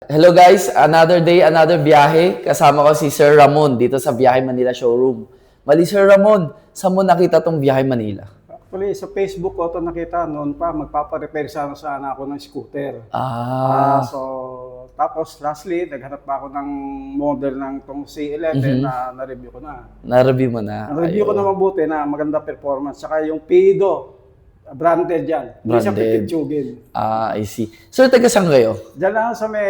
Hello guys, another day, another biyahe. Kasama ko si Sir Ramon dito sa Biyahe Manila Showroom. Mali Sir Ramon, saan mo nakita tong Biyahe Manila? Actually, sa Facebook ko ito nakita noon pa, magpapa-repair sana ako ng scooter. Ah, Tapos lastly, naghanap pa ako ng model ng tong C11 na na-review ko na. na-review mo na. Na-review ko na mabuti na maganda performance. Saka yung Pido, branded yan. Hindi siya Branded. pipitsugin. Ah, I see. Sir, taga saan kayo? Diyan lang sa may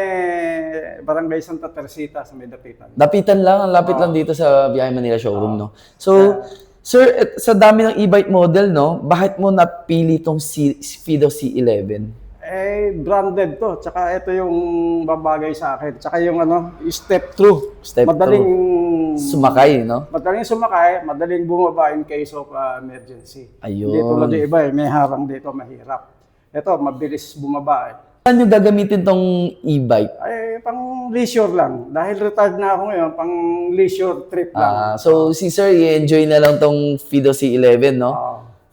Barangay Santa Teresita, sa may Dapitan. Lapitan lang, ang lapit lang dito sa Biyahe Manila Showroom, no? So, Sir, sa dami ng e-bike model, no? Bakit mo napili tong Fido C11? Branded to. Tsaka ito yung babagay sa akin. Tsaka yung step through. Step madaling Sumakay, no? Madaling sumakay, madaling bumaba in case of emergency. Ayun. Hindi tulad yung iba, may harang dito, mahirap. Ito, mabilis bumaba. Saan nyo gagamitin tong e-bike? Pang leisure lang. Dahil retired na ako ngayon, pang leisure trip lang. So, si Sir, i-enjoy na lang tong Fido C11, no?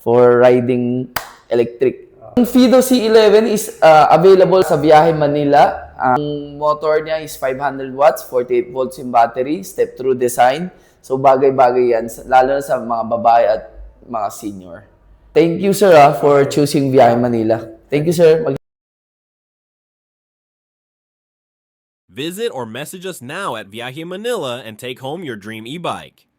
For riding electric. Ang Fido C11 is available sa Biyahe Manila. Ang motor niya is 500 watts, 48 volts yung battery, step-through design. So, bagay-bagay yan, lalo na sa mga babae at mga senior. Thank you, sir, for choosing Biyahe Manila. Thank you, sir. Visit or message us now at Viaje Manila and take home your dream e-bike.